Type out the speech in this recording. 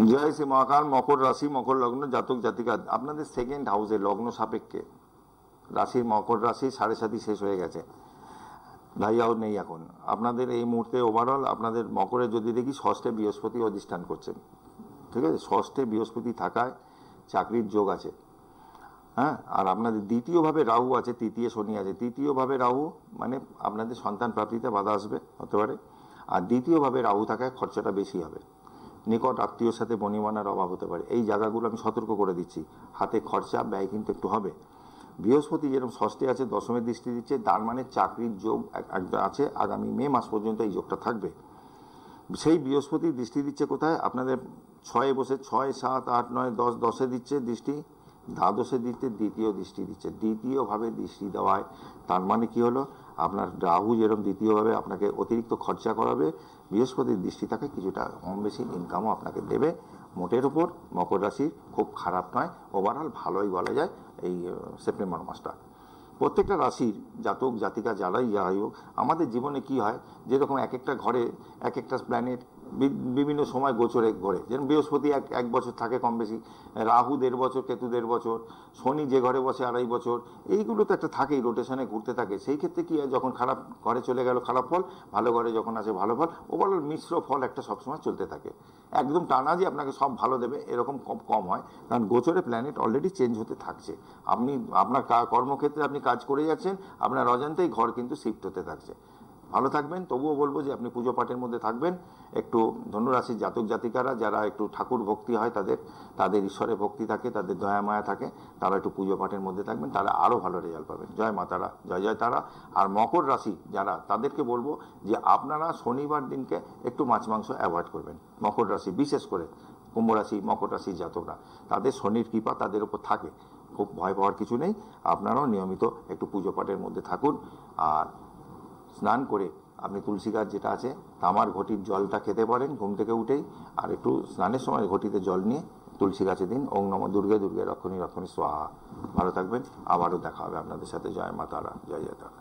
জয় শ্রী মহাকাল। মকর রাশি, মকর লগ্ন, জাতক জাতিকা আপনাদের সেকেন্ড হাউসে লগ্ন সাপেক্ষে রাশির মকর রাশি 7.5 শেষ হয়ে গেছে, ভাইয়াও নেই এখন আপনাদের এই মুহূর্তে। ওভারঅল আপনাদের মকরে যদি দেখি ষষ্ঠে বৃহস্পতি অধিষ্ঠান করছেন, ঠিক আছে। ষষ্ঠে বৃহস্পতি থাকায় চাকরির যোগ আছে, হ্যাঁ। আর আপনাদের দ্বিতীয়ভাবে রাহু আছে, তৃতীয় শনি আছে। তৃতীয়ভাবে রাহু মানে আপনাদের সন্তান প্রাপ্তিতে বাধা আসবে, হতে পারে। আর দ্বিতীয়ভাবে রাহু থাকায় খরচাটা বেশি হবে, নিকট আত্মীয়র সাথে বনিবনার অভাব হতে পারে। এই জায়গাগুলো আমি সতর্ক করে দিচ্ছি, হাতে খরচা ব্যয় কিন্তু একটু হবে। বৃহস্পতি যেরকম ষষ্ঠে আছে, দশমের দৃষ্টি দিচ্ছে, তার মানে চাকরির যোগ আছে। আগামী মে মাস পর্যন্ত এই যোগটা থাকবে। সেই বৃহস্পতি দৃষ্টি দিচ্ছে কোথায়? আপনাদের 6-এ বসে 6, 7, 8, 9, 10, 10-এ দিচ্ছে দৃষ্টি, দ্বাদশে দিচ্ছে, দ্বিতীয় দৃষ্টি দিচ্ছে। দ্বিতীয়ভাবে দৃষ্টি দেওয়ায় তার মানে কি হলো, আপনার রাহু যেরকম দ্বিতীয়ভাবে আপনাকে অতিরিক্ত খরচা করাবে, বৃহস্পতির দৃষ্টি থাকে কিছুটা কম বেশি ইনকামও আপনাকে দেবে। মোটের উপর মকর রাশির খুব খারাপ নয়, ওভারঅল ভালোই বলা যায় এই সেপ্টেম্বর মাসটা। প্রত্যেকটা রাশির জাতক জাতিকা যারাই যাই হোক, আমাদের জীবনে কি হয়, যেরকম এক একটা ঘরে এক একটা প্ল্যানেট বিভিন্ন সময় গোচরে ঘোরে। যেমন বৃহস্পতি এক বছর থাকে কম বেশি, রাহু 1.5 বছর, কেতু 1.5 বছর, শনি যে ঘরে বসে 2.5 বছর। এইগুলো তো একটা থাকেই, রোটেশনে ঘুরতে থাকে। সেই ক্ষেত্রে কি হয়, যখন খারাপ ঘরে চলে গেল খারাপ ফল, ভালো ঘরে যখন আসে ভালো ফল, ওভারঅল মিশ্র ফল একটা সবসময় চলতে থাকে। একদম টানা যে আপনাকে সব ভালো দেবে এরকম কম হয়, কারণ গোচরে প্ল্যানেট অলরেডি চেঞ্জ হতে থাকছে। আপনি আপনার কর্মক্ষেত্রে আপনি কাজ করে যাচ্ছেন, আপনার অজান্তেই ঘর কিন্তু শিফট হতে থাকছে। ভালো থাকবেন। তবুও বলবো যে আপনি পুজো পাঠের মধ্যে থাকবেন। একটু ধনুরাশির জাতক জাতিকারা যারা একটু ঠাকুর ভক্তি হয়, তাদের ঈশ্বরের ভক্তি থাকে, তাদের দয়া মায়া থাকে, তারা একটু পুজো পাঠের মধ্যে থাকবেন, তারা আরও ভালো রেজাল্ট পাবেন। জয় মা তারা, জয় জয় তারা। আর মকর রাশি যারা, তাদেরকে বলবো যে আপনারা শনিবার দিনকে একটু মাছ মাংস অ্যাভয়েড করবেন। মকর রাশি বিশেষ করে, কুম্ভ রাশি, মকর রাশির জাতকরা, তাদের শনির কৃপা তাদের উপর থাকে, খুব ভয় পাওয়ার কিছু নেই। আপনারাও নিয়মিত একটু পুজো পাঠের মধ্যে থাকুন। আর স্নান করে আপনি তুলসী গাছ যেটা আছে, তামার ঘটির জলটা খেতে পারেন ঘুম থেকে উঠেই। আর একটু স্নানের সময় ঘটিতে জল নিয়ে তুলসী গাছে দিন। ওং নমঃ দুর্গে দুর্গে রক্ষণী রক্ষণী স্বাহা। ভালো থাকবেন, আবারও দেখা হবে আপনাদের সাথে। জয় মা তারা, জয় জয় তারা।